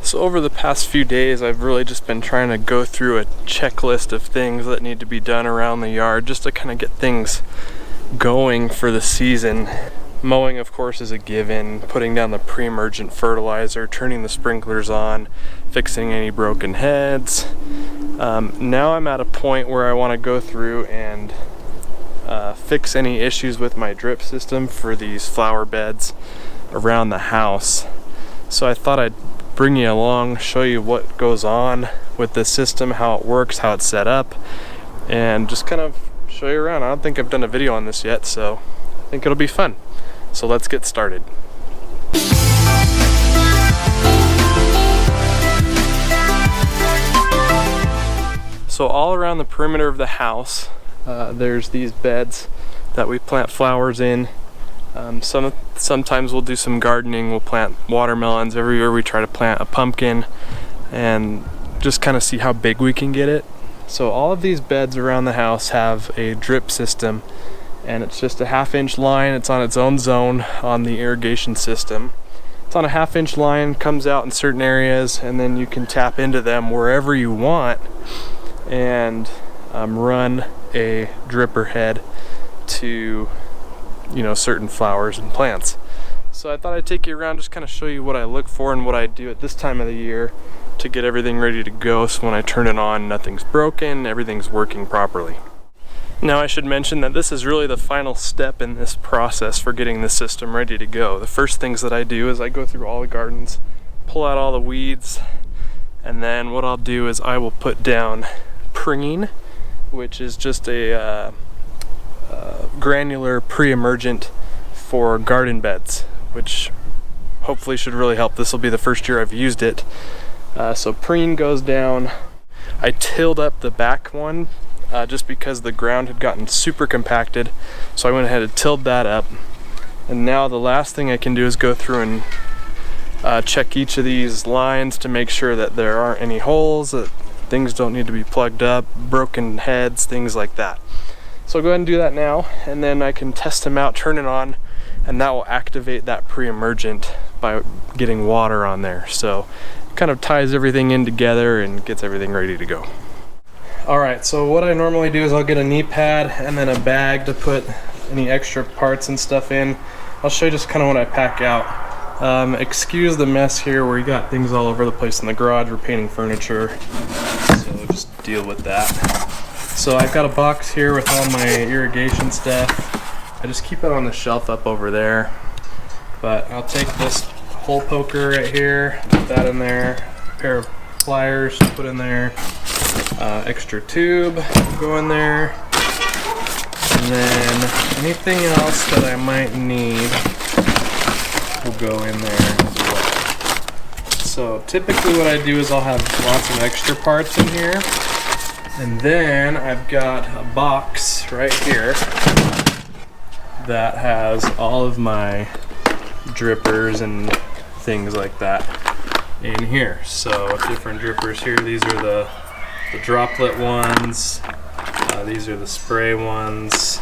So over the past few days, I've really just been trying to go through a checklist of things that need to be done around the yard just to kind of get things going for the season. Mowing, of course, is a given, putting down the pre-emergent fertilizer, turning the sprinklers on, fixing any broken heads. Now I'm at a point where I want to go through and fix any issues with my drip system for these flower beds around the house. So I thought I'd bring you along, show you what goes on with the system, how it works, how it's set up, and just kind of show you around. I don't think I've done a video on this yet, so I think it'll be fun. So let's get started. So all around the perimeter of the house, there's these beds that we plant flowers in. Sometimes we'll do some gardening. We'll plant watermelons. Every year we try to plant a pumpkin and just kind of see how big we can get it. So all of these beds around the house have a drip system, and it's just a 1/2-inch line. It's on its own zone on the irrigation system. It's on a 1/2-inch line, comes out in certain areas, and then you can tap into them wherever you want and run a dripper head to certain flowers and plants. So I thought I'd take you around, just kind of show you what I look for and what I do at this time of the year to get everything ready to go, so when I turn it on, nothing's broken, everything's working properly. Now I should mention that this is really the final step in this process for getting the system ready to go. The first things that I do is I go through all the gardens, pull out all the weeds, and then what I'll do is I will put down preen, which is just a granular pre-emergent for garden beds, which hopefully should really help. This will be the first year I've used it. So preen goes down. I tilled up the back one just because the ground had gotten super compacted, so I went ahead and tilled that up. And now the last thing I can do is go through and check each of these lines to make sure that there aren't any holes, that things don't need to be plugged up, broken heads, things like that. So I'll go ahead and do that now, and then I can test them out, turn it on, and that will activate that pre-emergent by getting water on there. So it kind of ties everything in together and gets everything ready to go. Alright, so what I normally do is I'll get a knee pad and then a bag to put any extra parts and stuff in. I'll show you just kind of what I pack out. Excuse the mess here where you got things all over the place in the garage. We're painting furniture, so just deal with that. So I've got a box here with all my irrigation stuff. I just keep it on the shelf up over there. But I'll take this hole poker right here, put that in there, a pair of pliers to put in there, extra tube go in there, and then anything else that I might need will go in there as well. So typically what I do is I'll have lots of extra parts in here. And then I've got a box right here that has all of my drippers and things like that in here. So different drippers here. These are the droplet ones. These are the spray ones.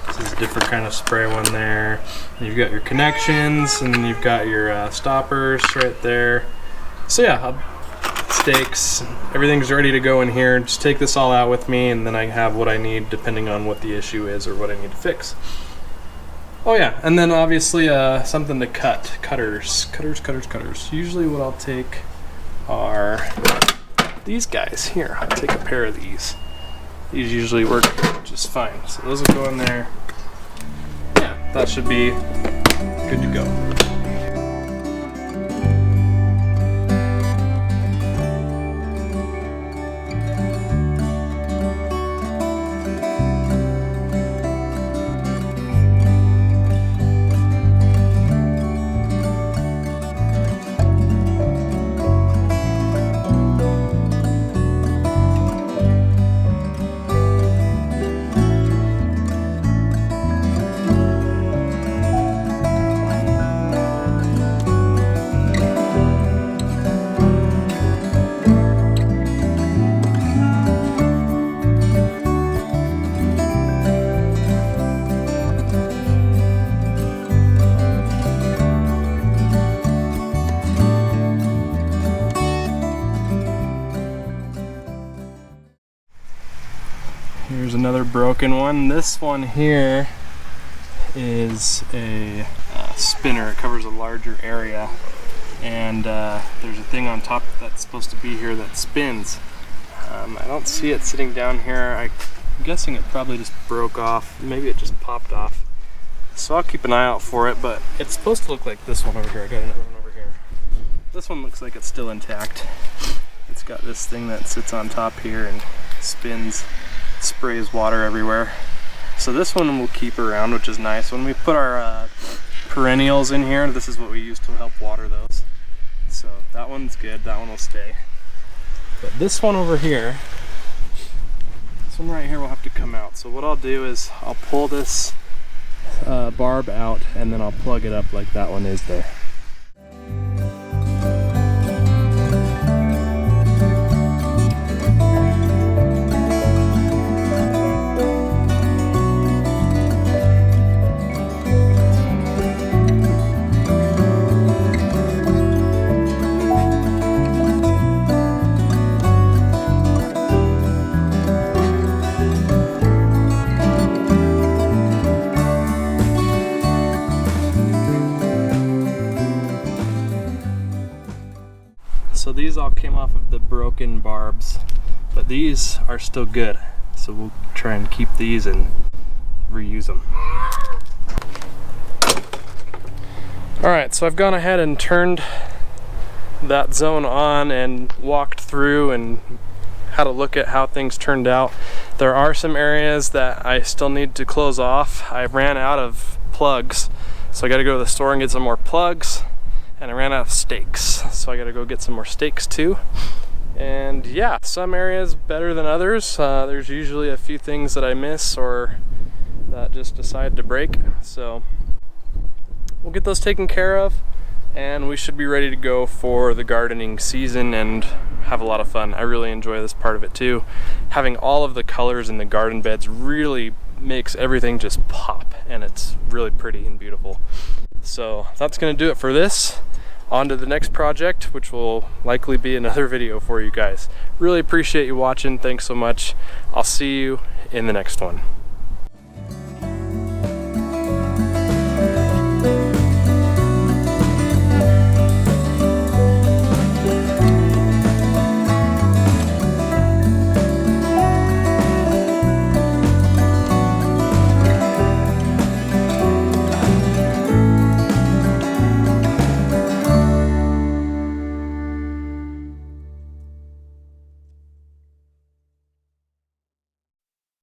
This is a different kind of spray one there. And you've got your connections, and then you've got your stoppers right there. So yeah, stakes, everything's ready to go in here. Just take this all out with me, and then I have what I need depending on what the issue is or what I need to fix. Oh yeah, and then obviously something to cut. Cutters. Usually what I'll take are these guys. Here, I'll take a pair of these. These usually work just fine. So those will go in there. Yeah, that should be good to go. another broken one. This one here is a spinner. It covers a larger area, and there's a thing on top that's supposed to be here that spins. I don't see it sitting down here. I'm guessing it probably just broke off. Maybe it just popped off. So I'll keep an eye out for it, but it's supposed to look like this one over here. I got another one over here. This one looks like it's still intact. It's got this thing that sits on top here and spins, sprays water everywhere. So this one we'll keep around, which is nice. When we put our perennials in here, this is what we use to help water those. So that one's good, that one will stay. But this one over here, this one right here will have to come out. So what I'll do is I'll pull this barb out and then I'll plug it up like that one is there. So these all came off of the broken barbs, but these are still good. So we'll try and keep these and reuse them. All right, so I've gone ahead and turned that zone on and walked through and had a look at how things turned out. There are some areas that I still need to close off. I ran out of plugs, so I gotta go to the store and get some more plugs. And I ran out of stakes, so I gotta go get some more stakes too. And yeah, some areas better than others. There's usually a few things that I miss or that just decide to break. So we'll get those taken care of, and we should be ready to go for the gardening season and have a lot of fun. I really enjoy this part of it too. Having all of the colors in the garden beds really makes everything just pop, and it's really pretty and beautiful. So that's gonna do it for this. On to the next project, which will likely be another video for you guys. Really appreciate you watching. Thanks so much. I'll see you in the next one.